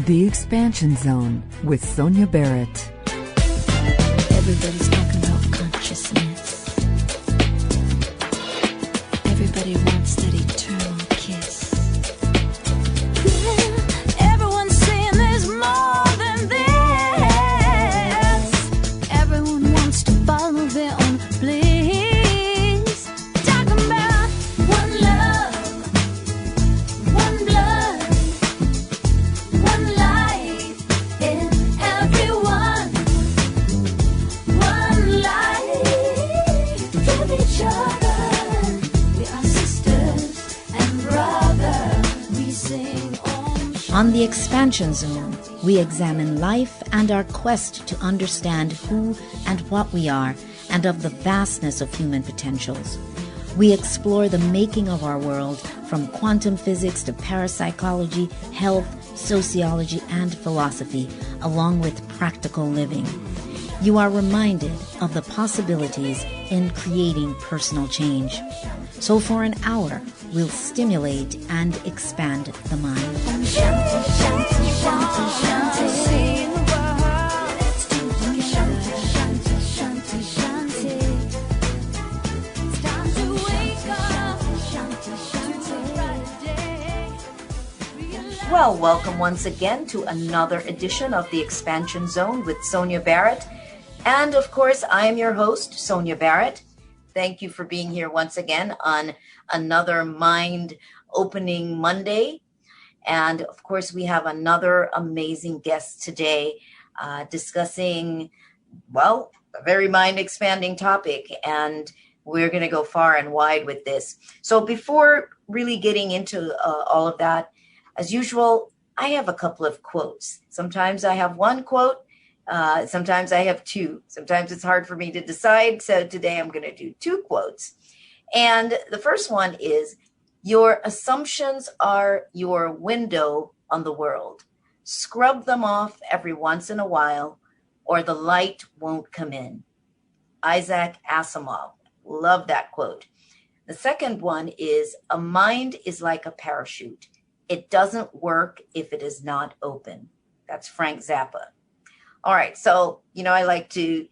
The Expansion Zone with Sonia Barrett. Everybody's talking about consciousness. Everybody wants that eternal kiss. Yeah, everyone's saying there's more than this. Everyone wants to follow their own bliss. Talking about one love, one blood, one life in everyone. One life, give each other. We are sisters and brothers. We sing Om. On the Expansion Zone, we examine life and our quest to understand who and what we are and of the vastness of human potentials. We explore the making of our world from quantum physics to parapsychology, health, sociology, and philosophy, along with practical living. You are reminded of the possibilities in creating personal change. So for an hour, we'll stimulate and expand the mind. Shanti, shanti, shanti, shanti. Sing the world. Let's do it. Shanti, shanti, shanti, shanti. It's time to wake up. Shanti, shanti, brighter day. Well, welcome once again to another edition of the Expansion Zone with Sonia Barrett. And of course, I am your host, Sonia Barrett. Thank you for being here once again on another mind-opening Monday. And of course, we have another amazing guest today discussing, well, a very mind-expanding topic. And we're going to go far and wide with this. So before really getting into all of that, as usual, I have a couple of quotes. Sometimes I have one quote. Sometimes I have two. Sometimes it's hard for me to decide. So today I'm going to do two quotes. And the first one is, your assumptions are your window on the world. Scrub them off every once in a while, or the light won't come in. Isaac Asimov. Love that quote. The second one is, a mind is like a parachute. It doesn't work if it is not open. That's Frank Zappa. All right. So, I like to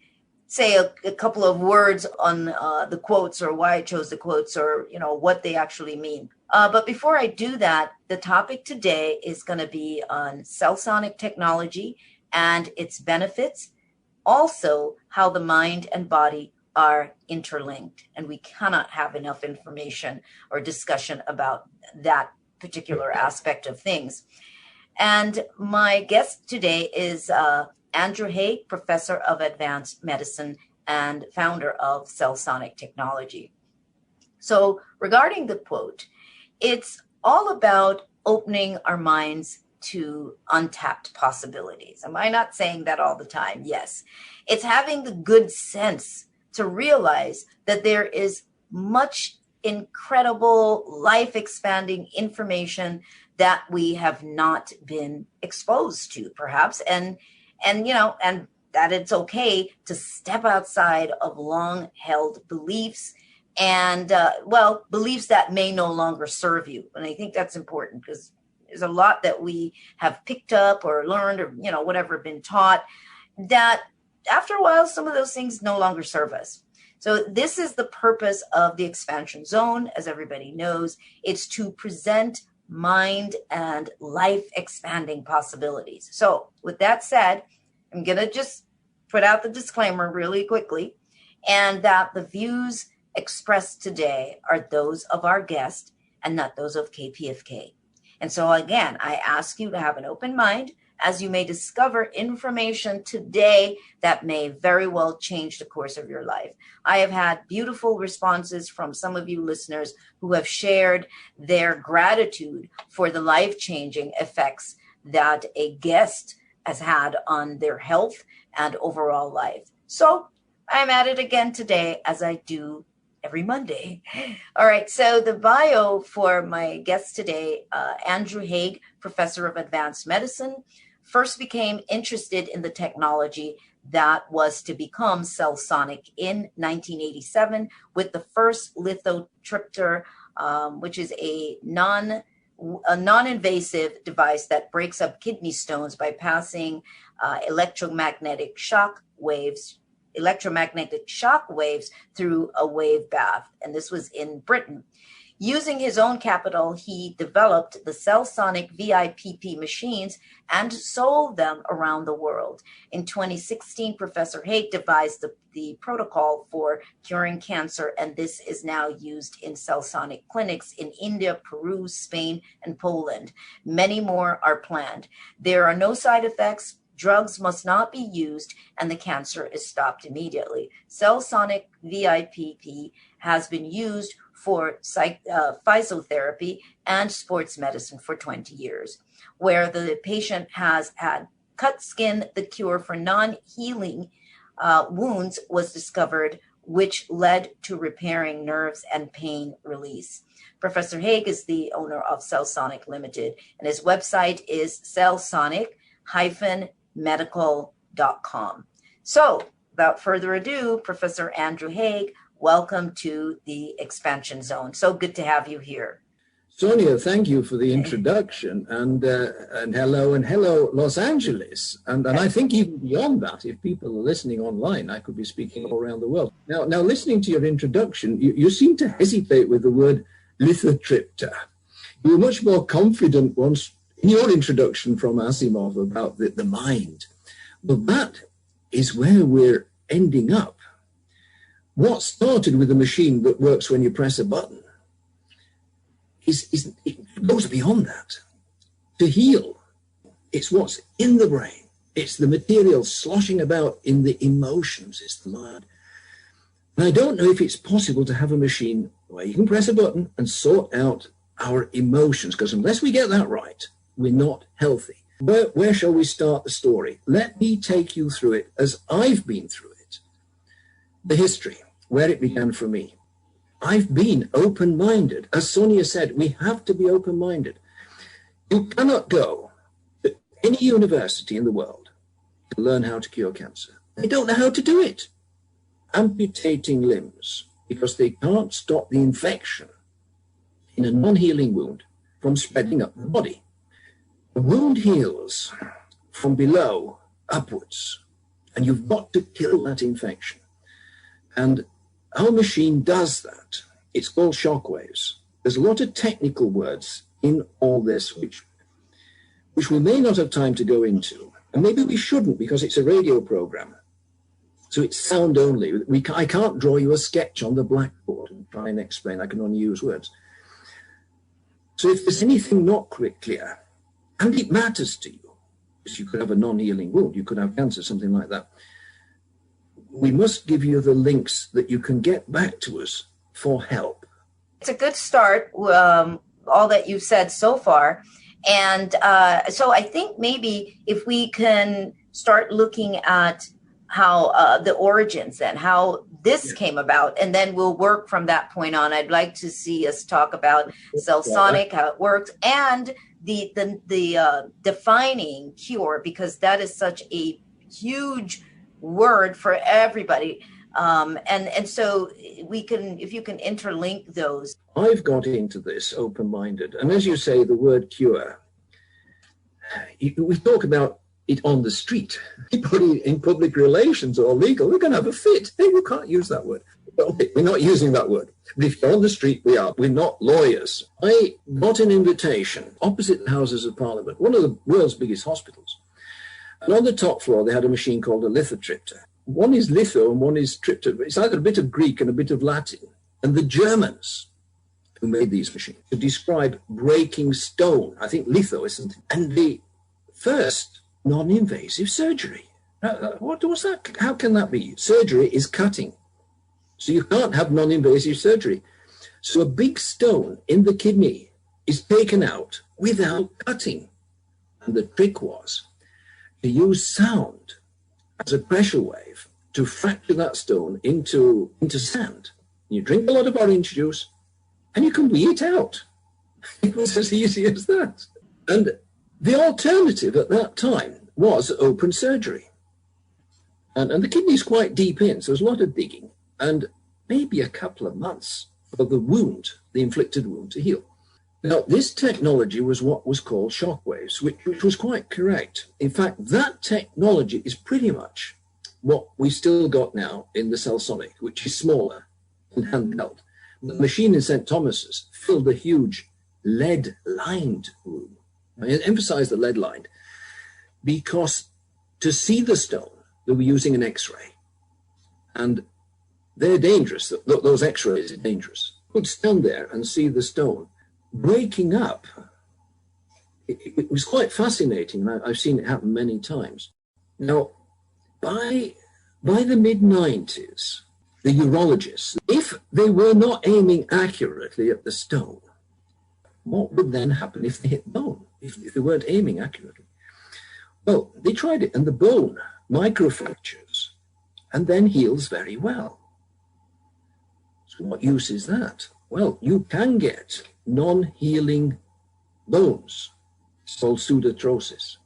say a couple of words on the quotes, or why I chose the quotes, or, what they actually mean. But before I do that, the topic today is going to be on CellSonic technology and its benefits. Also, how the mind and body are interlinked. And we cannot have enough information or discussion about that particular aspect of things. And my guest today is Andrew Hague, professor of advanced medicine and founder of CellSonic technology. So regarding the quote, it's all about opening our minds to untapped possibilities. Am I not saying that all the time? Yes. It's having the good sense to realize that there is much incredible life-expanding information that we have not been exposed to, perhaps, and that it's okay to step outside of long-held beliefs and, beliefs that may no longer serve you. And I think that's important because there's a lot that we have picked up or learned or, whatever, been taught, that after a while, some of those things no longer serve us. So this is the purpose of the Expansion Zone. As everybody knows, it's to present mind and life-expanding possibilities. So with that said, I'm going to just put out the disclaimer really quickly, and that the views expressed today are those of our guest and not those of KPFK. And so again, I ask you to have an open mind, as you may discover information today that may very well change the course of your life. I have had beautiful responses from some of you listeners who have shared their gratitude for the life-changing effects that a guest has had on their health and overall life. So I'm at it again today, as I do every Monday. All right, so the bio for my guest today, Andrew Hague, professor of advanced medicine, first became interested in the technology that was to become CellSonic in 1987 with the first lithotripter, which is a a non-invasive device that breaks up kidney stones by passing electromagnetic shock waves through a wave bath. And this was in Britain. Using his own capital, he developed the CellSonic VIPP machines and sold them around the world. In 2016, Professor Hague devised the protocol for curing cancer, and this is now used in CellSonic Clinics in India, Peru, Spain, and Poland. Many more are planned. There are no side effects. Drugs must not be used, and the cancer is stopped immediately. CellSonic VIPP has been used for physiotherapy and sports medicine for 20 years, where the patient has had cut skin. The cure for non-healing wounds was discovered, which led to repairing nerves and pain release. Professor Hague is the owner of CellSonic Limited, and his website is cellsonic-medical.com. So, without further ado, Professor Andrew Hague, welcome to the Expansion Zone. So good to have you here. Sonia, thank you for the introduction, and hello, Los Angeles. And I think even beyond that, if people are listening online, I could be speaking all around the world. Now listening to your introduction, you seem to hesitate with the word lithotripter. You were much more confident once in your introduction from Asimov about the mind. Well, that is where we're ending up. What started with a machine that works when you press a button it goes beyond that. To heal, it's what's in the brain. It's the material sloshing about in the emotions. It's the mind. And I don't know if it's possible to have a machine where you can press a button and sort out our emotions, because unless we get that right, we're not healthy. Where shall we start the story? Let me take you through it as I've been through it. The history, where it began for me. I've been open-minded. As Sonia said, we have to be open-minded. You cannot go to any university in the world to learn how to cure cancer. They don't know how to do it. Amputating limbs because they can't stop the infection in a non-healing wound from spreading up the body. The wound heals from below upwards, and you've got to kill that infection. And our machine does that. It's called shockwaves. There's a lot of technical words in all this, which we may not have time to go into. And maybe we shouldn't, because it's a radio program. So it's sound only. I can't draw you a sketch on the blackboard and try and explain. I can only use words. So if there's anything not quite clear, and it matters to you, because you could have a non-healing wound, you could have cancer, something like that, we must give you the links that you can get back to us for help. It's a good start, all that you've said so far. And so I think maybe if we can start looking at how the origins and how this came about, and then we'll work from that point on. I'd like to see us talk about CellSonic, how it works, and the defining cure, because that is such a huge word for everybody, and so we can, if you can interlink those. I've got into this open-minded, and as you say, the word cure, we talk about it on the street. Anybody in public relations or legal, we're going to have a fit. Hey, we can't use that word. Okay, we're not using that word. But if you're on the street, we are. We're not lawyers. I got an invitation opposite the Houses of Parliament, one of the world's biggest hospitals. And on the top floor, they had a machine called a lithotripter. One is litho and one is tripter. It's either a bit of Greek and a bit of Latin. And the Germans who made these machines to describe breaking stone, I think litho is something, and the first non-invasive surgery. What was that? How can that be? Surgery is cutting. So you can't have non-invasive surgery. So a big stone in the kidney is taken out without cutting. And the trick was to use sound as a pressure wave to fracture that stone into sand. You drink a lot of orange juice and you can wee it out. It was as easy as that. And the alternative at that time was open surgery. And the kidney's quite deep in, so there's a lot of digging, and maybe a couple of months for the wound, the inflicted wound, to heal. Now, this technology was what was called shockwaves, which was quite correct. In fact, that technology is pretty much what we still got now in the CellSonic, which is smaller and handheld. The machine in St. Thomas's filled a huge lead-lined room. I emphasize the lead-lined because to see the stone, they were using an X-ray. And they're dangerous. Those X-rays are dangerous. You could stand there and see the stone breaking up. It was quite fascinating, and I've seen it happen many times. Now, by the mid-90s, the urologists, if they were not aiming accurately at the stone, what would then happen if they hit bone, if they weren't aiming accurately? Well, they tried it, and the bone microfractures and then heals very well. So what use is that? Well, you can get non-healing bones. It's called pseudarthrosis.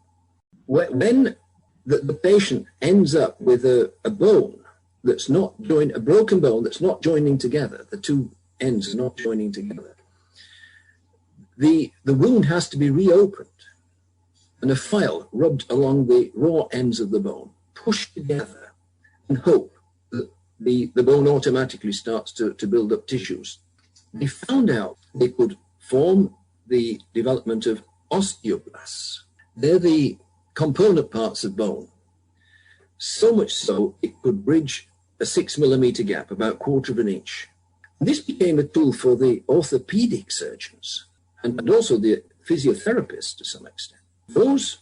When the patient ends up with a bone that's not joined, a broken bone that's not joining together, the two ends are not joining together, the wound has to be reopened and a file rubbed along the raw ends of the bone, pushed together, and hope that the bone automatically starts to build up tissues. They found out they could form the development of osteoblasts. They're the component parts of bone. So much so, it could bridge a 6 millimeter gap, about 1/4 of an inch. And this became a tool for the orthopedic surgeons and also the physiotherapists to some extent. Those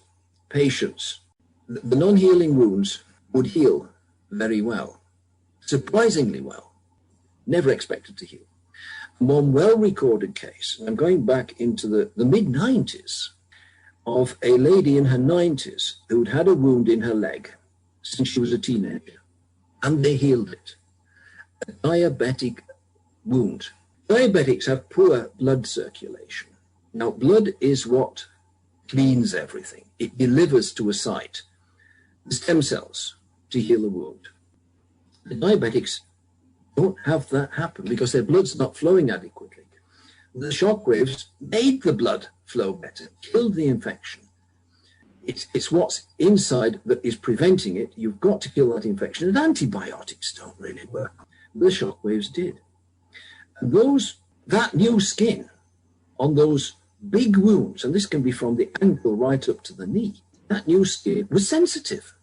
patients, the non-healing wounds would heal very well, surprisingly well, never expected to heal. One well-recorded case, I'm going back into the mid-90s, of a lady in her 90s who'd had a wound in her leg since she was a teenager, and they healed it. A diabetic wound. Diabetics have poor blood circulation. Now, blood is what cleans everything. It delivers to a site the stem cells to heal a wound. The diabetics don't have that happen because their blood's not flowing adequately. The shock waves made the blood flow better, killed the infection. It's what's inside that is preventing it. You've got to kill that infection, and antibiotics don't really work. The shock waves did. And that new skin on those big wounds, and this can be from the ankle right up to the knee, that new skin was sensitive,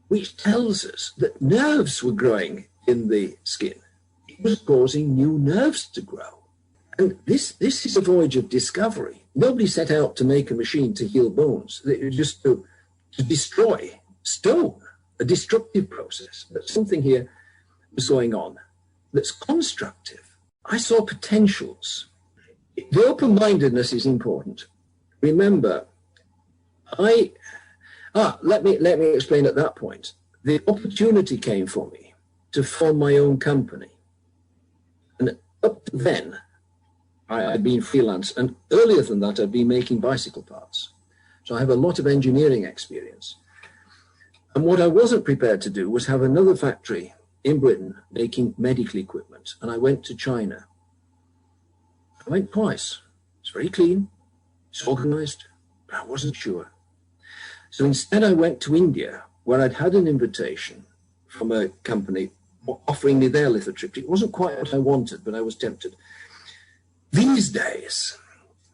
which tells us that nerves were growing in the skin. It was causing new nerves to grow. And this is a voyage of discovery. Nobody set out to make a machine to heal bones. It was just to destroy stone, a destructive process. But something here was going on that's constructive. I saw potentials. The open-mindedness is important. Remember, let me explain at that point. The opportunity came for me to form my own company. And up to then, I'd been freelance, and earlier than that, I'd been making bicycle parts. So I have a lot of engineering experience. And what I wasn't prepared to do was have another factory in Britain making medical equipment. And I went to China. I went twice. It's very clean, it's organized, but I wasn't sure. So instead I went to India, where I'd had an invitation from a company offering me their lithotripter. It wasn't quite what I wanted, but I was tempted. These days,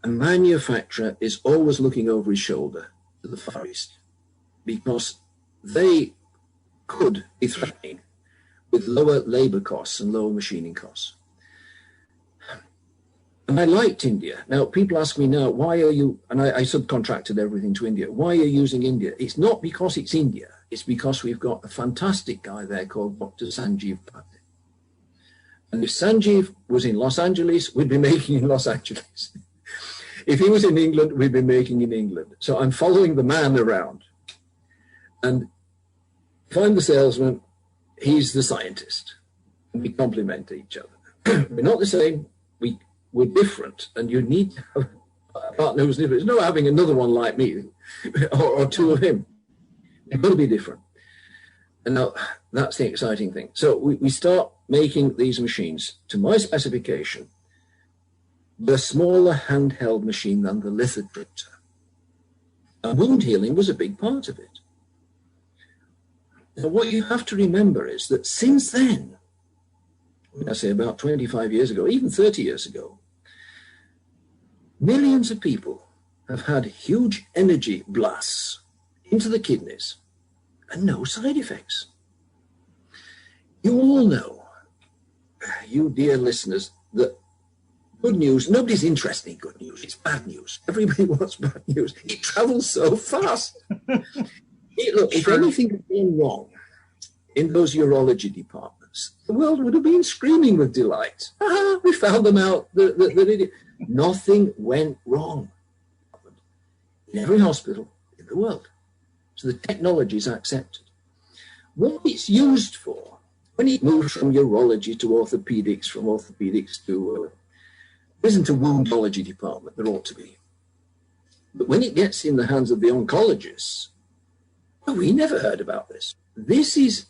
a manufacturer is always looking over his shoulder to the Far East because they could be threatening with lower labor costs and lower machining costs. And I liked India. Now, people ask me now, why are you, and I subcontracted everything to India, why are you using India? It's not because it's India. It's because we've got a fantastic guy there called Dr. Sanjeev Pandit. And if Sanjeev was in Los Angeles, we'd be making in Los Angeles. If he was in England, we'd be making in England. So I'm following the man around. And if I'm the salesman, he's the scientist. And we complement each other. We're not the same. We're different. And you need to have a partner who's different. There's no having another one like me or two of him. They've got to be different. And now that's the exciting thing. So we start making these machines to my specification. the smaller handheld machine than the lithotripter. And wound healing was a big part of it. Now, what you have to remember is that since then, I say about 25 years ago, even 30 years ago, millions of people have had huge energy blasts into the kidneys and no side effects. You all know, you dear listeners, that good news, nobody's interested in good news, it's bad news. Everybody wants bad news. It travels so fast. Look, if anything had gone wrong in those urology departments, the world would have been screaming with delight. Ah, we found them out. Nothing went wrong in every hospital in the world. So the technology is accepted. What it's used for, when it moves from urology to orthopedics, from orthopedics to, there isn't a woundology department, there ought to be. But when it gets in the hands of the oncologists, oh, we never heard about this. This is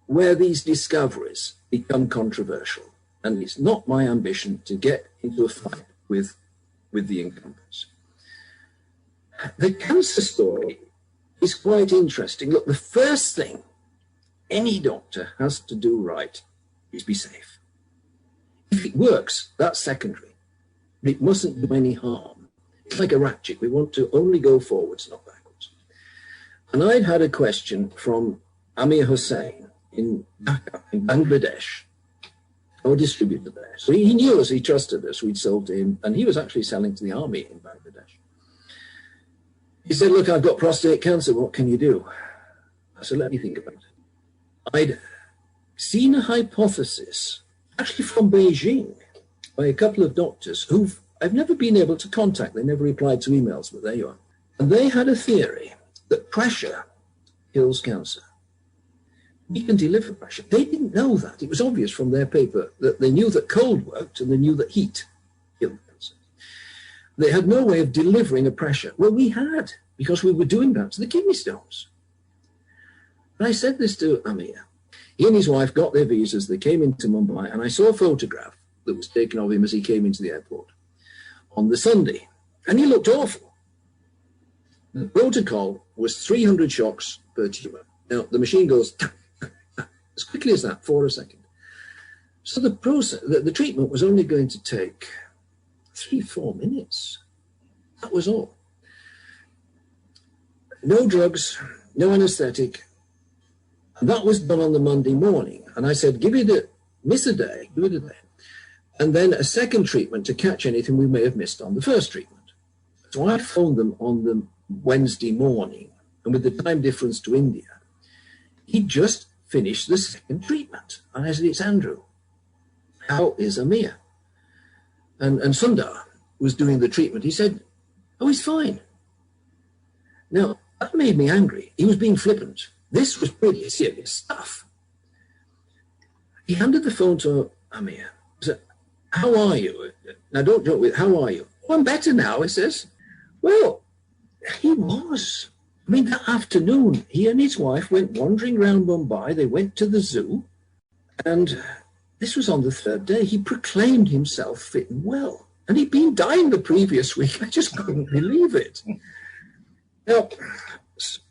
where these discoveries become controversial. And it's not my ambition to get into a fight with the incumbents. The cancer story is quite interesting. Look, the first thing any doctor has to do right is be safe. If it works, that's secondary. It mustn't do any harm. It's like a ratchet. We want to only go forwards, not backwards. And I'd had a question from Amir Hussain in Dhaka, in Bangladesh, our distributor there. So he knew us, he trusted us, we'd sold to him, and he was actually selling to the army in Bangladesh. He said, look, I've got prostate cancer, what can you do? I said, let me think about it. I'd seen a hypothesis, actually from Beijing, by a couple of doctors who've I've never been able to contact. They never replied to emails, but there you are. And they had a theory that pressure kills cancer. We can deliver pressure. They didn't know that. It was obvious from their paper that they knew that cold worked and they knew that heat killed cancer. They had no way of delivering a pressure. Well, we had, because we were doing that to the kidney stones. And I said this to Amir. He and his wife got their visas. They came into Mumbai, and I saw a photograph that was taken of him as he came into the airport on the Sunday. And he looked awful. The protocol was 300 shocks per tumor. Now, the machine goes as quickly as that, for a second. So the process, the treatment was only going to take 3-4 minutes. That was all. No drugs, no anesthetic. And that was done on the Monday morning. And I said, miss a day, give it a day. And then a second treatment to catch anything we may have missed on the first treatment. So I phoned them on the Wednesday morning. And with the time difference to India, he just finished the second treatment. And I said, it's Andrew. How is Amir? And Sundar was doing the treatment. He said, oh, he's fine. Now, that made me angry. He was being flippant. This was pretty serious stuff. He handed the phone to Amir. He said, how are you? Now, don't joke with, how are you? Oh, I'm better now, he says. Well, he was. I mean, that afternoon, he and his wife went wandering around Mumbai. They went to the zoo. And this was on the third day. He proclaimed himself fit and well. And he'd been dying the previous week. I just couldn't believe it. Now,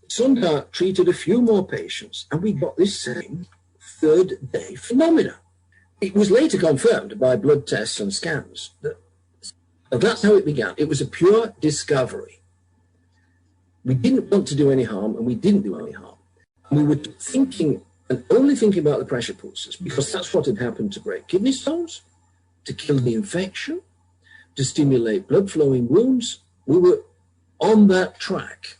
Sundar treated a few more patients, and we got this same third day phenomena. It was later confirmed by blood tests and scans. That's how it began. It was a pure discovery. We didn't want to do any harm, and we didn't do any harm. And we were thinking, and only thinking about the pressure pulses, because that's what had happened to break kidney stones, to kill the infection, to stimulate blood flow in wounds. We were on that track.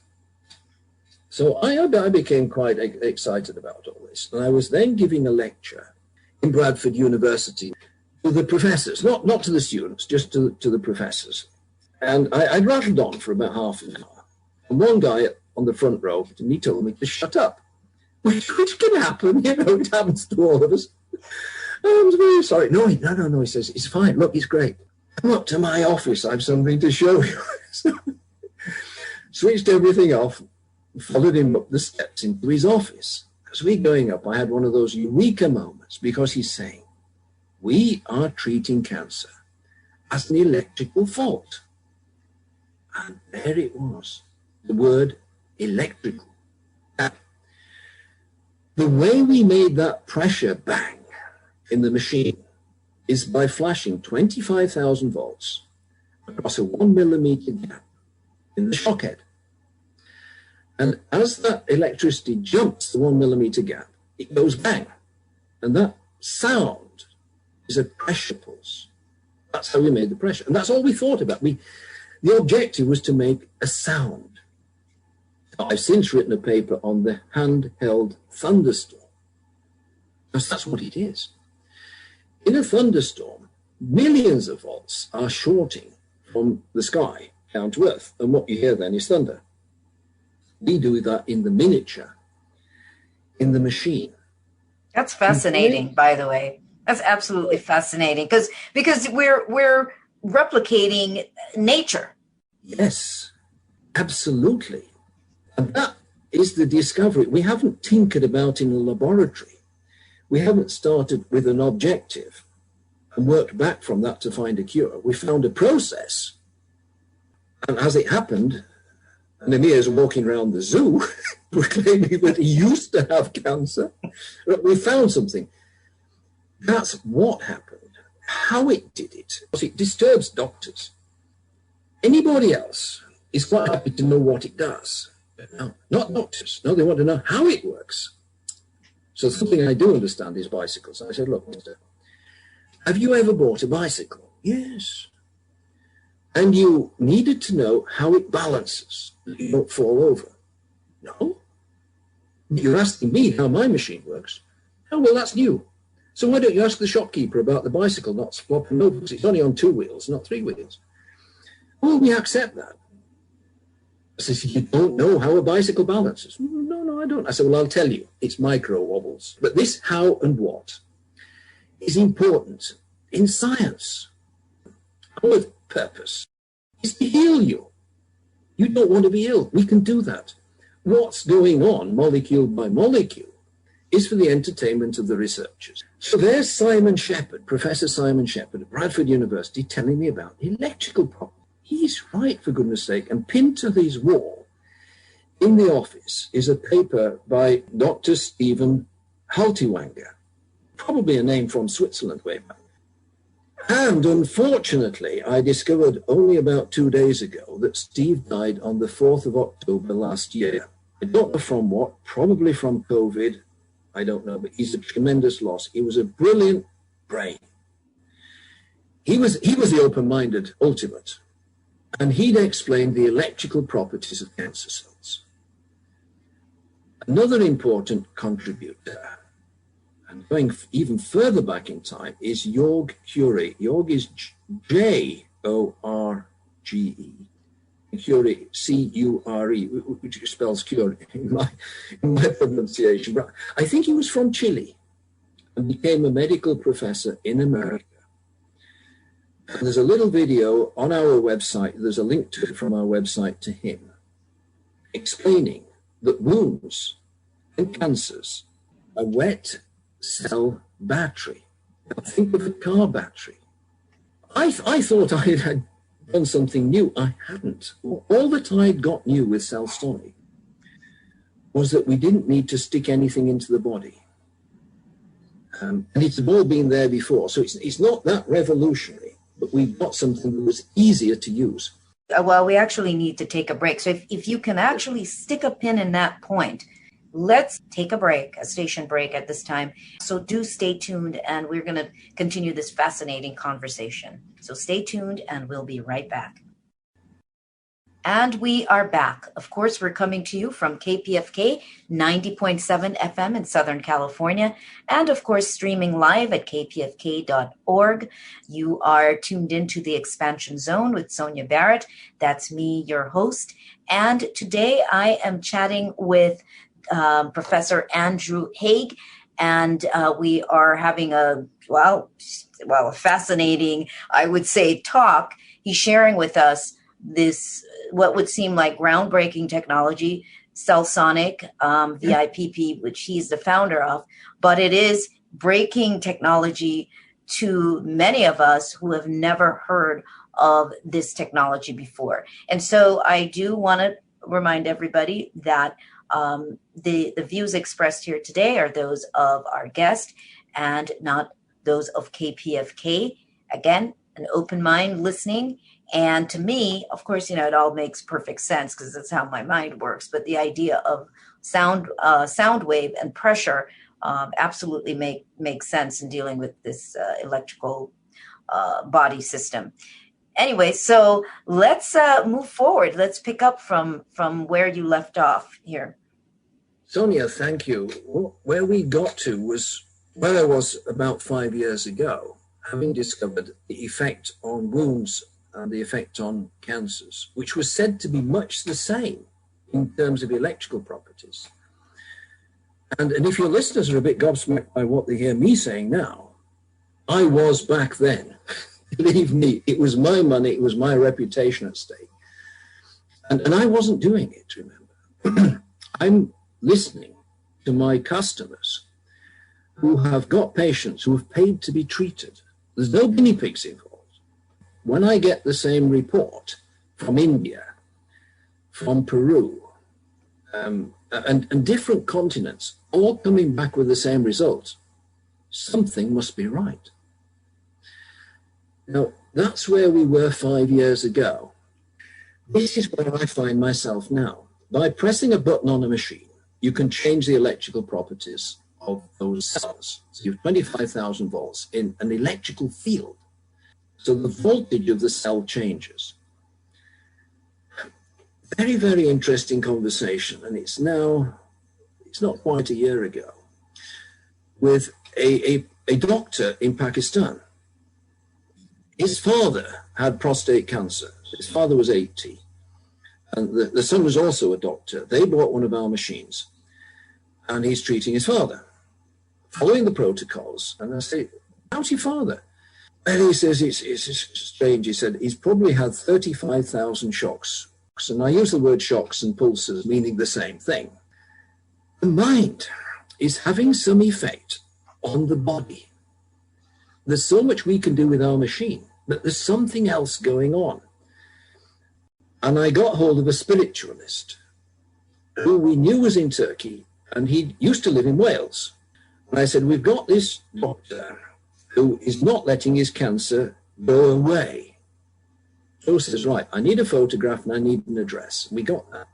So I became quite excited about all this. And I was then giving a lecture in Bradford University to the professors, not to the students, just to the professors. And I rattled on for about half an hour. And one guy on the front row, he told me to shut up, which can happen, you know, it happens to all of us. I was very sorry. No, he says, it's fine. Look, it's great. Come up to my office. I have something to show you. So, switched everything off, followed him up the steps into his office. As we're going up, I had one of those eureka moments, because he's saying, we are treating cancer as an electrical fault. And there it was, the word electrical. Now, the way we made that pressure bang in the machine is by flashing 25,000 volts across a 1 millimeter gap in the shock head. And as that electricity jumps the 1 millimeter gap, it goes bang. And that sound is a pressure pulse. That's how we made the pressure. And that's all we thought about. The objective was to make a sound. I've since written a paper on the handheld thunderstorm, because that's what it is. In a thunderstorm, millions of volts are shorting from the sky down to earth, and what you hear then is thunder. We do that in the miniature, in the machine. That's fascinating, by the way. That's absolutely fascinating because we're replicating nature. Yes, absolutely. And that is the discovery. We haven't tinkered about in a laboratory. We haven't started with an objective and worked back from that to find a cure. We found a process. And as it happened, Nemir's walking around the zoo proclaiming that he used to have cancer. We found something. That's what happened. How it did it, because it disturbs doctors. Anybody else is quite happy to know what it does. No, not doctors. No, they want to know how it works. So something I do understand is bicycles. I said, look, mister, have you ever bought a bicycle? Yes. And you needed to know how it balances, that you don't fall over. No. You're asking me how my machine works. Oh, well, that's new. So why don't you ask the shopkeeper about the bicycle not flopping over, because it's only on 2 wheels, not 3 wheels. Oh, we accept that. I said, you don't know how a bicycle balances? No, I don't. I said, well, I'll tell you. It's micro wobbles. But this how and what is important in science. Our purpose is to heal you. You don't want to be ill. We can do that. What's going on, molecule by molecule, is for the entertainment of the researchers. So there's Simon Shepherd, Professor Simon Shepherd at Bradford University, telling me about electrical problems. He's right, for goodness sake. And pinned to his wall in the office is a paper by Dr. Stephen Haltiwanger, probably a name from Switzerland way back. And unfortunately, I discovered only about 2 days ago that Steve died on the 4th of October last year. I don't know from what, probably from COVID. I don't know, but he's a tremendous loss. He was a brilliant brain. He was the open-minded ultimate. And he'd explained the electrical properties of cancer cells. Another important contributor, and going even further back in time, is Jorg Curie. Jorg is Jorge, Curie, C-U-R-E, which spells cure in my pronunciation. But I think he was from Chile and became a medical professor in America. And there's a little video on our website, there's a link to it from our website to him, explaining that wounds and cancers are wet cell battery. Now think of a car battery. I thought I had done something new. I hadn't. All that I'd got new with CellSonic was that we didn't need to stick anything into the body. And it's all been there before. So it's not that revolutionary, but we've got something that was easier to use. Well, we actually need to take a break. So if you can actually stick a pin in that point, let's take a break, a station break at this time. So do stay tuned, and we're going to continue this fascinating conversation. So stay tuned, and we'll be right back. And we are back. Of course, we're coming to you from KPFK 90.7 FM in Southern California, and of course, streaming live at kpfk.org. You are tuned into the Expansion Zone with Sonia Barrett. That's me, your host. And today I am chatting with Professor Andrew Hague, and we are having a fascinating, I would say, talk. He's sharing with us this, what would seem like groundbreaking technology, CellSonic VIPP, which he's the founder of, but it is breaking technology to many of us who have never heard of this technology before. And so I do want to remind everybody that the views expressed here today are those of our guest and not those of KPFK. Again, an open mind listening. And to me, of course, it all makes perfect sense because that's how my mind works. But the idea of sound wave and pressure absolutely makes sense in dealing with this electrical body system. Anyway, so let's move forward. Let's pick up from where you left off here. Sonia, thank you. Where we got to was where I was about 5 years ago, having discovered the effect on wounds and the effect on cancers, which was said to be much the same in terms of electrical properties. And if your listeners are a bit gobsmacked by what they hear me saying now, I was back then. Believe me, it was my money, it was my reputation at stake. And I wasn't doing it, remember. I'm listening to my customers who have got patients who have paid to be treated. There's no guinea pigs involved. When I get the same report from India, from Peru, and different continents, all coming back with the same result, something must be right. Now, that's where we were 5 years ago. This is where I find myself now. By pressing a button on a machine, you can change the electrical properties of those cells. So you have 25,000 volts in an electrical field. So the voltage of the cell changes. Very, very interesting conversation. And it's not quite a year ago, with a doctor in Pakistan. His father had prostate cancer. His father was 80. And the son was also a doctor. They bought one of our machines. And he's treating his father, following the protocols. And I say, how's your father? And he says, it's strange. He said, he's probably had 35,000 shocks. And I use the word shocks and pulses, meaning the same thing. The mind is having some effect on the body. There's so much we can do with our machine, but there's something else going on. And I got hold of a spiritualist who we knew was in Turkey, and he used to live in Wales. And I said, we've got this doctor who is not letting his cancer go away. Joe says, right, I need a photograph and I need an address. We got that.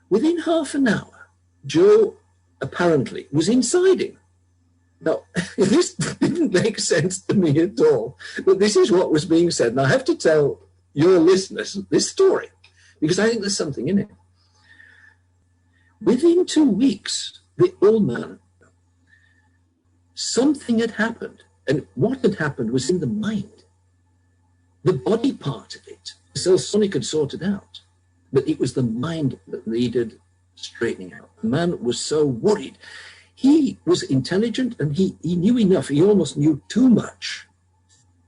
Within half an hour, Joe apparently was inside him. Now, this didn't make sense to me at all, but this is what was being said. And I have to tell your listeners this story because I think there's something in it. Within 2 weeks, the old man, something had happened. And what had happened was in the mind. The body part of it, CellSonic had sorted out. But it was the mind that needed straightening out. The man was so worried. He was intelligent and he knew enough. He almost knew too much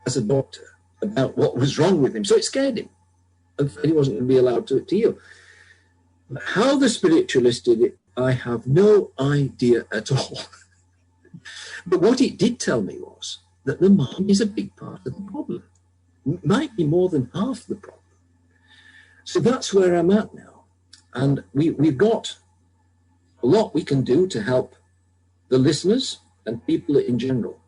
as a doctor about what was wrong with him. So it scared him. And he wasn't going to be allowed to heal. But how the spiritualist did it, I have no idea at all. But what it did tell me was that the mind is a big part of the problem. It might be more than half the problem. So that's where I'm at now. And we've got a lot we can do to help the listeners and people in general.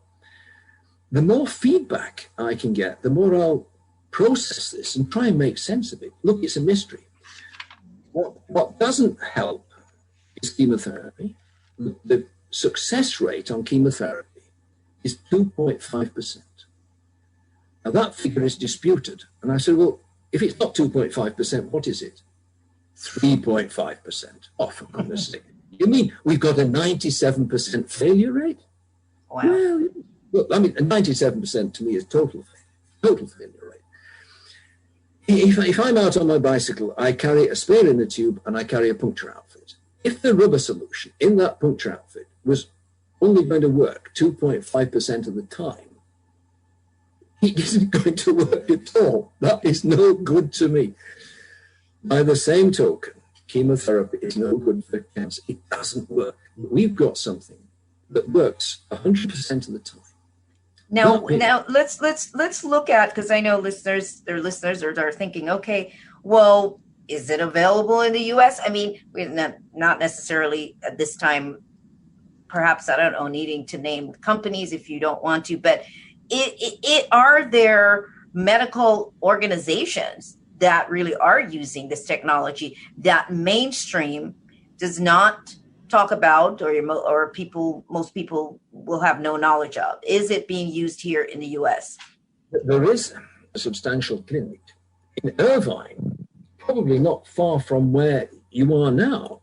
The more feedback I can get, the more I'll process this and try and make sense of it. Look, it's a mystery. What doesn't help is chemotherapy. The success rate on chemotherapy is 2.5%. Now that figure is disputed. And I said, well, if it's not 2.5%, what is it? 3.5%. Oh, for goodness sake. You mean we've got a 97% failure rate? Wow. Well, look, I mean, 97% to me is total failure rate. If I'm out on my bicycle, I carry a spare inner tube and I carry a puncture outfit. If the rubber solution in that puncture outfit was only going to work 2.5% of the time, it isn't going to work at all. That is no good to me. By the same token, chemotherapy is no good for cancer. It doesn't work. We've got something that works 100% of the time. Now, Not really. now let's look at, because I know listeners are thinking, okay, well, is it available in the U.S.? I mean, we're not necessarily at this time, perhaps, I don't know, needing to name companies if you don't want to, but are there medical organizations that really are using this technology that mainstream does not talk about, or most people will have no knowledge of? Is it being used here in the U.S.? There is a substantial clinic in Irvine, probably not far from where you are now,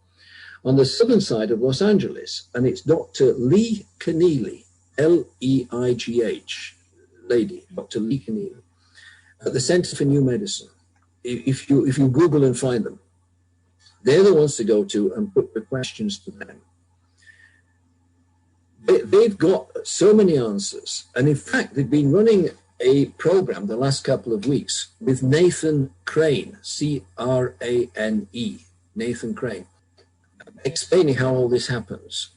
on the southern side of Los Angeles, and it's Dr. Lee Keneally, Leigh, lady, Dr. Lee Keneally, at the Center for New Medicine. If you Google and find them, they're the ones to go to and put the questions to them. They've got so many answers. And in fact, they've been running a program the last couple of weeks with Nathan Crane, C-R-A-N-E, Nathan Crane, explaining how all this happens.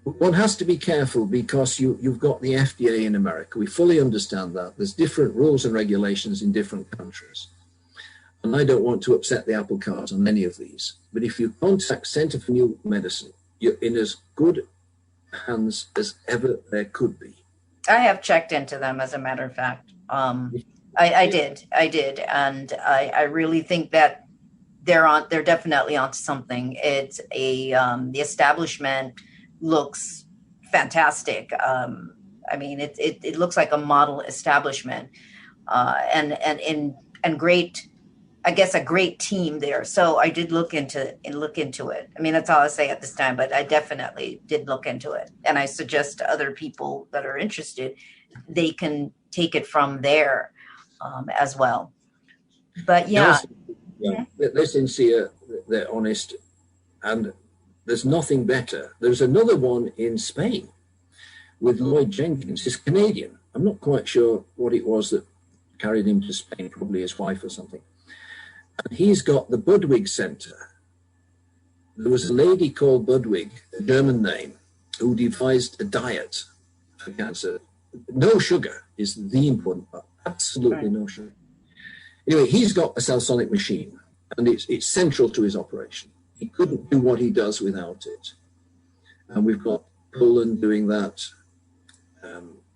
One has to be careful because you've got the FDA in America. We fully understand that. There's different rules and regulations in different countries. And I don't want to upset the apple cart on any of these. But if you contact Center for New Medicine, you're in as good hands as ever there could be. I have checked into them, as a matter of fact. I did, and I really think that they're definitely onto something. It's the establishment looks fantastic. I mean, it looks like a model establishment, and great. I guess a great team there. So I did look into it. I mean, that's all I say at this time, but I definitely did look into it. And I suggest to other people that are interested, they can take it from there as well. But yeah. They're sincere, they're honest, and there's nothing better. There's another one in Spain with Lloyd Jenkins. He's Canadian. I'm not quite sure what it was that carried him to Spain, probably his wife or something. And he's got the Budwig Center. There was a lady called Budwig, a German name, who devised a diet for cancer. No sugar is the important part. Absolutely no sugar. Anyway, he's got a CellSonic machine, and it's central to his operation. He couldn't do what he does without it. And we've got Poland doing that.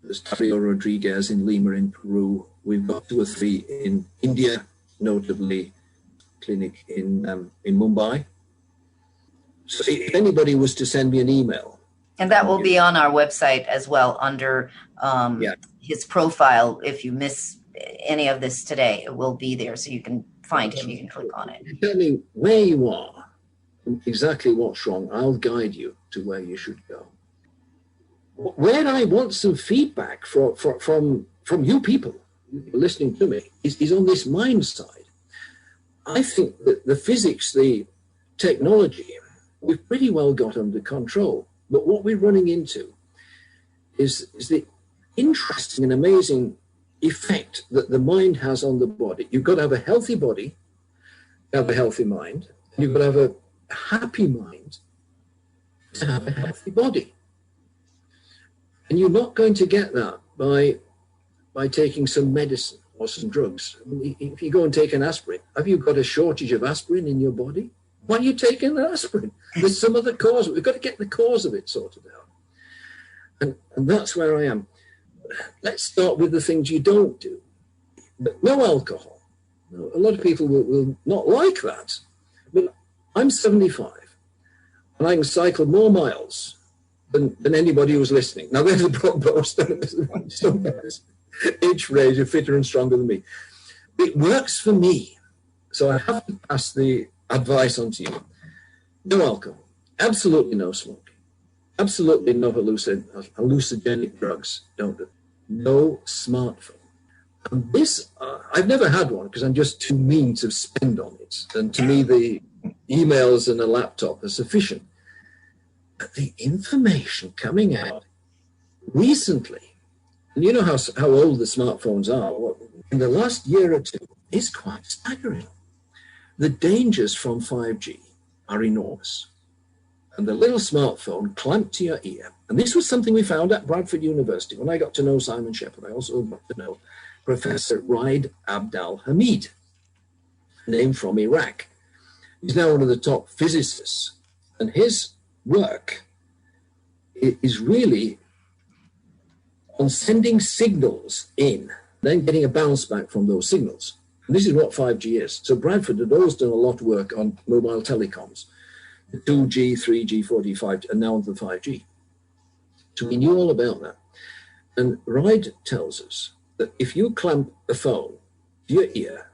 There's Dario Rodriguez in Lima in Peru. We've got 2 or 3 in India, notably clinic in Mumbai. So if anybody was to send me an email. And that will be on our website as well under his profile. If you miss any of this today, it will be there, so you can find him. You can click on it. Tell me where you are and exactly what's wrong. I'll guide you to where you should go. Where I want some feedback from you people listening to me is on this mind side. I think that the physics, the technology, we've pretty well got under control. But what we're running into is the interesting and amazing effect that the mind has on the body. You've got to have a healthy body, have a healthy mind, and you've got to have a happy mind to have a healthy body. And you're not going to get that by taking some medicine or some drugs. I mean, if you go and take an aspirin, have you got a shortage of aspirin in your body? Why are you taking the aspirin? There's some other cause. We've got to get the cause of it sorted out. And that's where I am. Let's start with the things you don't do. No alcohol. A lot of people will not like that. But I'm 75, and I can cycle more miles than anybody who's listening. Now, there's a boast. Some guys, age range, are fitter and stronger than me. It works for me. So I have to pass the advice on to you. No alcohol. Absolutely no smoking. Absolutely no hallucinogenic drugs. Don't do. No smartphone. And this, I've never had one because I'm just too mean to spend on it. And to me, the emails and a laptop are sufficient. But the information coming out recently, and you know how old the smartphones are, in the last year or two, is quite staggering. The dangers from 5G are enormous. and the little smartphone clamped to your ear. And this was something we found at Bradford University. When I got to know Simon Shepherd, I also got to know Professor Raid Abdal Hamid, named from Iraq. He's now one of the top physicists, and his work is really on sending signals in, then getting a bounce back from those signals. And this is what 5G is. So Bradford had always done a lot of work on mobile telecoms, 2G, 3G, 4G, 5G, and now the 5G. So we knew all about that. And Ride tells us that if you clamp a phone to your ear,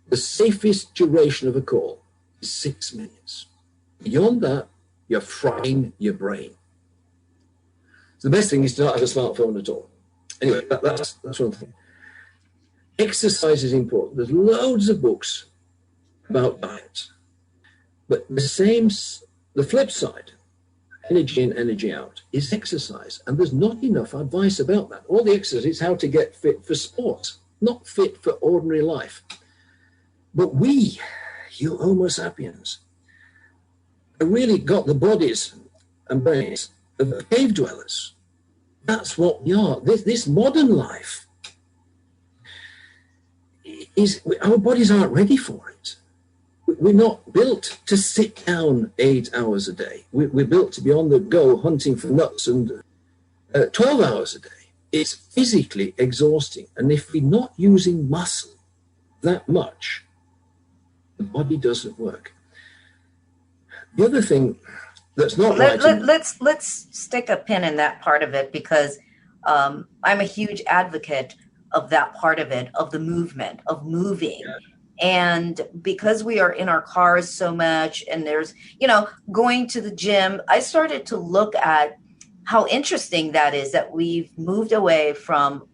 the safest duration of a call is 6 minutes. Beyond that, you're frying your brain. So the best thing is to not have a smartphone at all. Anyway, that's one thing. Exercise is important. There's loads of books about diet. But the flip side, energy in, energy out, is exercise. And there's not enough advice about that. All the exercise is how to get fit for sport, not fit for ordinary life. But we, you Homo sapiens, have really got the bodies and brains of the cave dwellers. That's what we are. This modern life our bodies aren't ready for it. We're not built to sit down 8 hours a day. We're built to be on the go hunting for nuts and 12 hours a day. It's physically exhausting. And if we're not using muscle that much, the body doesn't work. The other thing that's not let's stick a pin in that part of it, because I'm a huge advocate of that part of it, of the movement, of moving. Yeah. And because we are in our cars so much, and there's, going to the gym, I started to look at how interesting that is, that we've moved away from,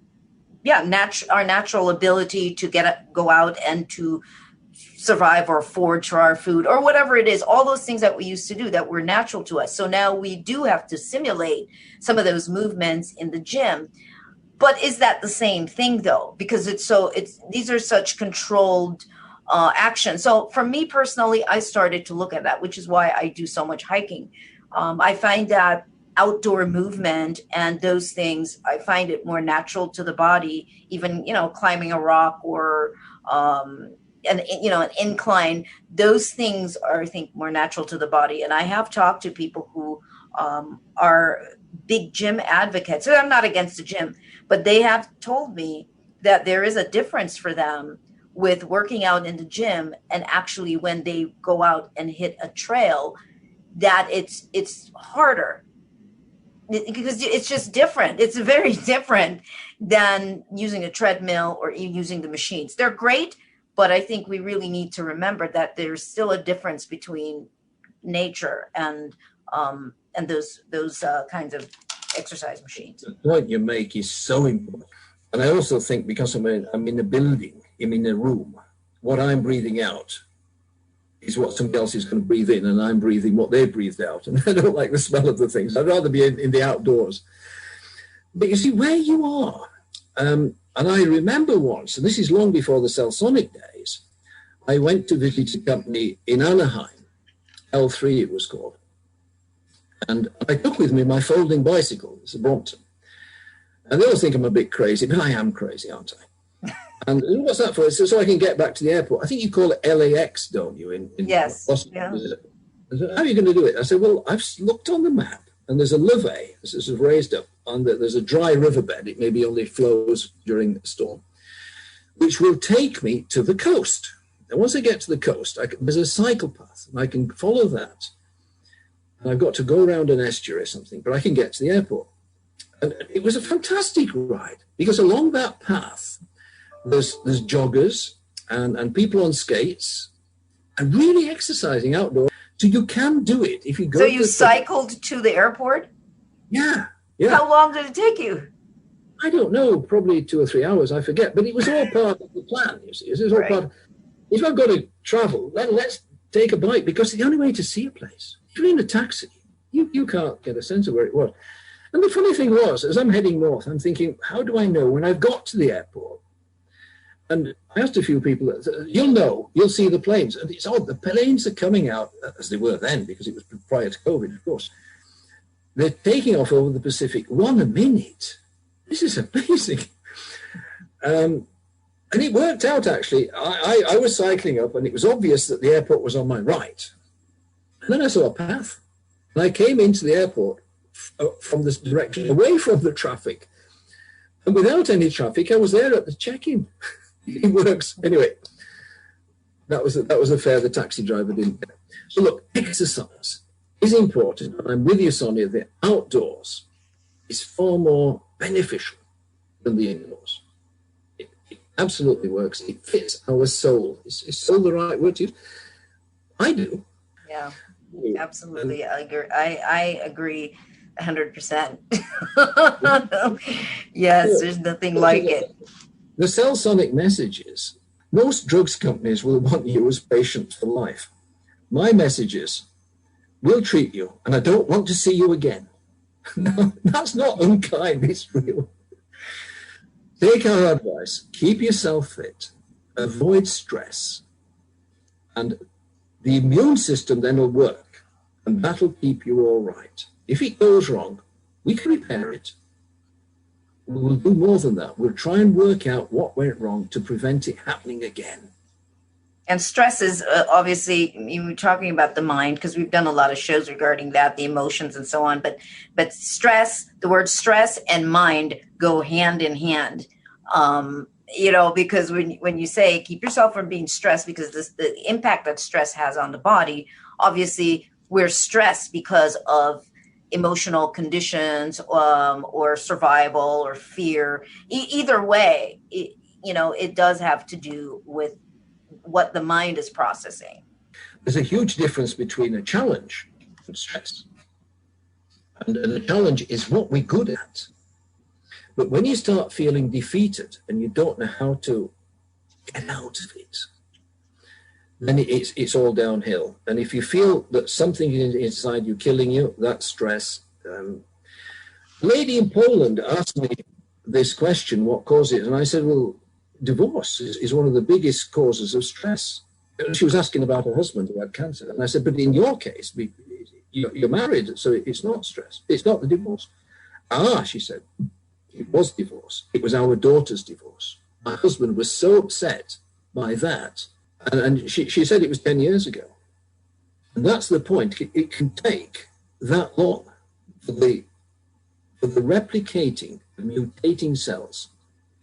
our natural ability to go out and to survive or forage for our food or whatever it is, all those things that we used to do that were natural to us. So now we do have to simulate some of those movements in the gym. But is that the same thing though? Because these are such controlled actions. So for me personally, I started to look at that, which is why I do so much hiking. I find that outdoor movement and those things, I find it more natural to the body, even, climbing a rock or, an incline, those things are, I think, more natural to the body. And I have talked to people who are big gym advocates. So I'm not against the gym, but they have told me that there is a difference for them with working out in the gym and actually when they go out and hit a trail, that it's harder because it's just different. It's very different than using a treadmill or using the machines. They're great, but I think we really need to remember that there's still a difference between nature and those kinds of exercise machines. The point you make is so important. And I also think because I'm in a building, I'm in a room, what I'm breathing out is what somebody else is going to breathe in, and I'm breathing what they breathed out. And I don't like the smell of the things. I'd rather be in the outdoors. But you see, where you are, and I remember once, and this is long before the CellSonic days, I went to visit a company in Anaheim, L3 it was called. And I took with me my folding bicycle, it's a Brompton. And they all think I'm a bit crazy, but I am crazy, aren't I? And what's that for? So I can get back to the airport. I think you call it LAX, don't you? Yes. Boston. Yeah. I said, how are you going to do it? I said, well, I've looked on the map, and there's a levee. This is raised up, and there's a dry riverbed. It maybe only flows during the storm, which will take me to the coast. And once I get to the coast, there's a cycle path, and I can follow that. And I've got to go around an estuary or something, but I can get to the airport. And it was a fantastic ride, because along that path, there's joggers and people on skates and really exercising outdoors. So you can do it if you go. So you cycled to the airport? Yeah. How long did it take you? I don't know, probably 2 or 3 hours, I forget. But it was all part of the plan, you see. It was all part. If I've got to travel, then let's take a bike, because the only way to see a place, if you're in a taxi, you can't get a sense of where it was. And the funny thing was, as I'm heading north, I'm thinking, how do I know when I've got to the airport And I asked a few people, you'll see the planes. And it's odd, the planes are coming out, as they were then, because it was prior to COVID, of course. They're taking off over the Pacific 1 a minute. This is amazing. And it worked out, actually. I was cycling up, and it was obvious that the airport was on my right. And then I saw a path. And I came into the airport from this direction, away from the traffic. And without any traffic, I was there at the check-in. It works. Anyway, that was a fare the taxi driver didn't get. So look, exercise is important. And I'm with you, Sonia. The outdoors is far more beneficial than the indoors. It absolutely works. It fits our soul. Is soul the right word to use? I do. Yeah, absolutely. I agree 100%. Yes, there's nothing like it. The CellSonic message is, most drugs companies will want you as patients for life. My message is, we'll treat you, and I don't want to see you again. No, that's not unkind, it's real. Take our advice, keep yourself fit, avoid stress, and the immune system then will work, and that'll keep you all right. If it goes wrong, we can repair it. We'll do more than that. We'll try and work out what went wrong to prevent it happening again. And stress is obviously, you were talking about the mind, because we've done a lot of shows regarding that, the emotions and so on. But stress, the word stress and mind go hand in hand. Because when you say keep yourself from being stressed, because the impact that stress has on the body, obviously we're stressed because of emotional conditions or survival or fear. Either way, it does have to do with what the mind is processing. There's a huge difference between a challenge and stress. And a challenge is what we're good at. But when you start feeling defeated and you don't know how to get out of it, then it's all downhill. And if you feel that something inside you killing you, that's stress. A lady in Poland asked me this question, what causes it? And I said, well, divorce is one of the biggest causes of stress. She was asking about her husband who had cancer. And I said, but in your case, you're married, so it's not stress. It's not the divorce. She said, it was divorce. It was our daughter's divorce. My husband was so upset by that. And she said it was 10 years ago. And that's the point. It can take that long for the replicating, the mutating cells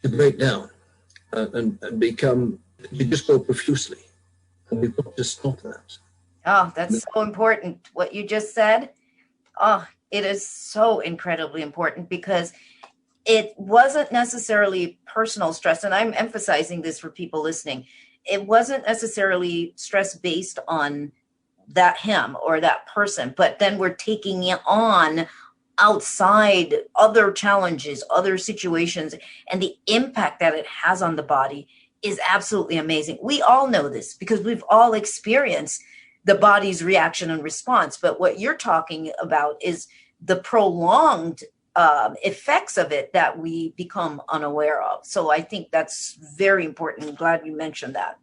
to break down and become, to just go profusely. And we've got to stop that. Oh, that's so important. What you just said, it is so incredibly important, because it wasn't necessarily personal stress. And I'm emphasizing this for people listening. It wasn't necessarily stress based on him or that person, but then we're taking it on outside other challenges, other situations, and the impact that it has on the body is absolutely amazing. We all know this because we've all experienced the body's reaction and response. But what you're talking about is the prolonged effects of it that we become unaware of. So I think that's very important. I'm glad you mentioned that.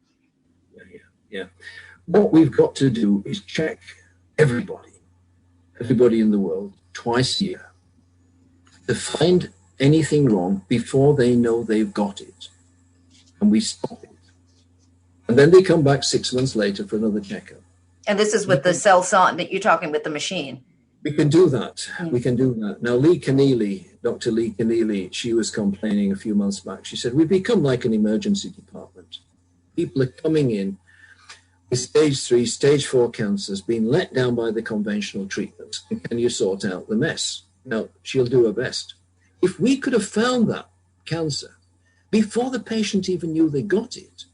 Yeah. What we've got to do is check everybody in the world twice a year to find anything wrong before they know they've got it. And we stop it. And then they come back 6 months later for another checkup. And this is with the CellSonic that you're talking with the machine. We can do that. We can do that. Now, Dr. Lee Keneally, she was complaining a few months back. She said, we've become like an emergency department. People are coming in with stage 3, stage 4 cancers, being let down by the conventional treatments. And can you sort out the mess? Now, she'll do her best. If we could have found that cancer before the patient even knew they got it,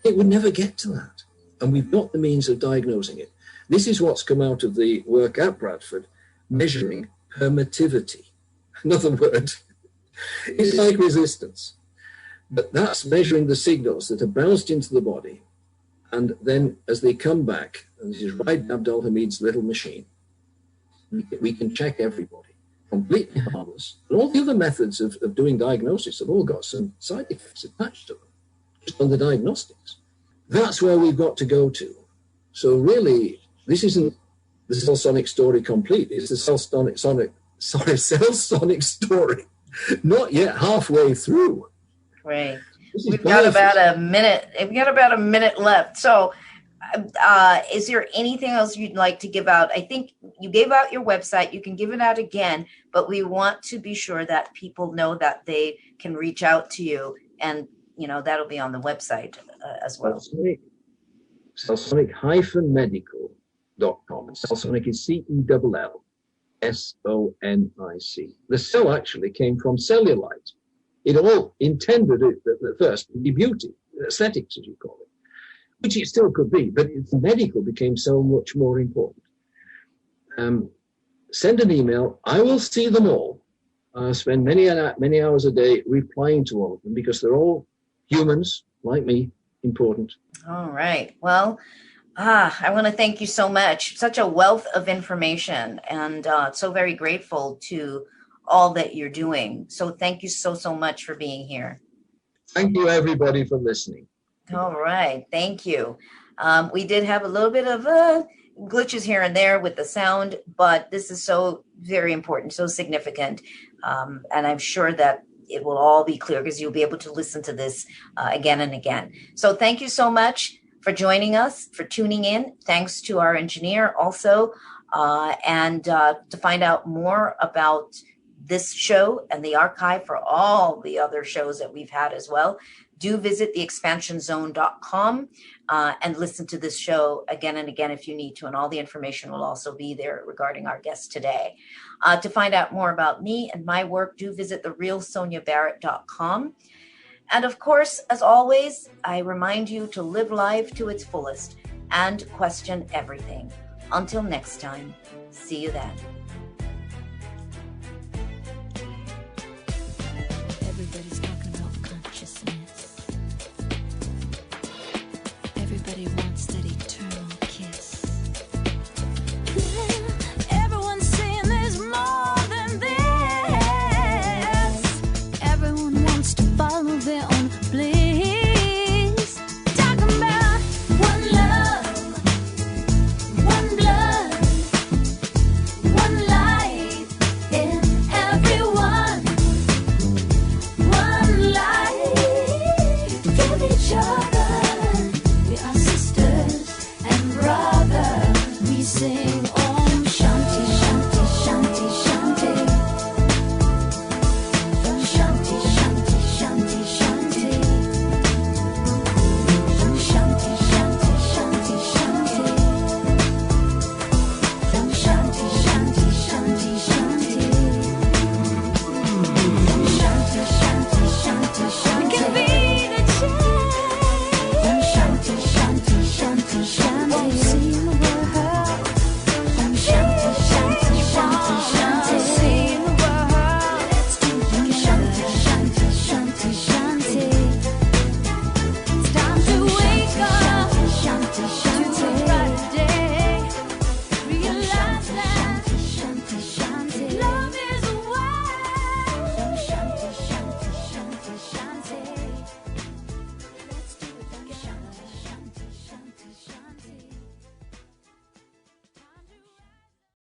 it would never get to that. And we've got the means of diagnosing it. This is what's come out of the work at Bradford, measuring permittivity. Another word. It's like resistance. But that's measuring the signals that are bounced into the body. And then as they come back, and this is Raid Abdul Hamid's little machine, we can check everybody, completely harmless. And all the other methods of doing diagnosis have all got some side effects attached to them. on the diagnostics. That's where we've got to go to. So really, this isn't the CellSonic story complete. It's the CellSonic story, not yet halfway through. Right. This is We've got powerful. about a minute. We've got about a minute left. So, is there anything else you'd like to give out? I think you gave out your website. You can give it out again, but we want to be sure that people know that they can reach out to you, and that'll be on the website as well. CellSonic-medical.com. CellSonic is CellSonic. The cell actually came from cellulite. It all intended it at first to be beauty, aesthetics, as you call it, which it still could be, but medical became so much more important. Send an email. I will see them all. I spend many hours a day replying to all of them because they're all humans like me, important. All right. Well, I want to thank you so much. Such a wealth of information, and so very grateful to all that you're doing. So thank you so much for being here. Thank you, everybody, for listening. All right. Thank you. We did have a little bit of glitches here and there with the sound, but this is so very important, so significant. And I'm sure that it will all be clear because you'll be able to listen to this again and again. So thank you so much for joining us, for tuning in. Thanks to our engineer also. And to find out more about this show and the archive for all the other shows that we've had as well, do visit theexpansionzone.com and listen to this show again and again if you need to. And all the information will also be there regarding our guest today. To find out more about me and my work, do visit therealsoniabarrett.com. And of course, as always, I remind you to live life to its fullest and question everything. Until next time, see you then.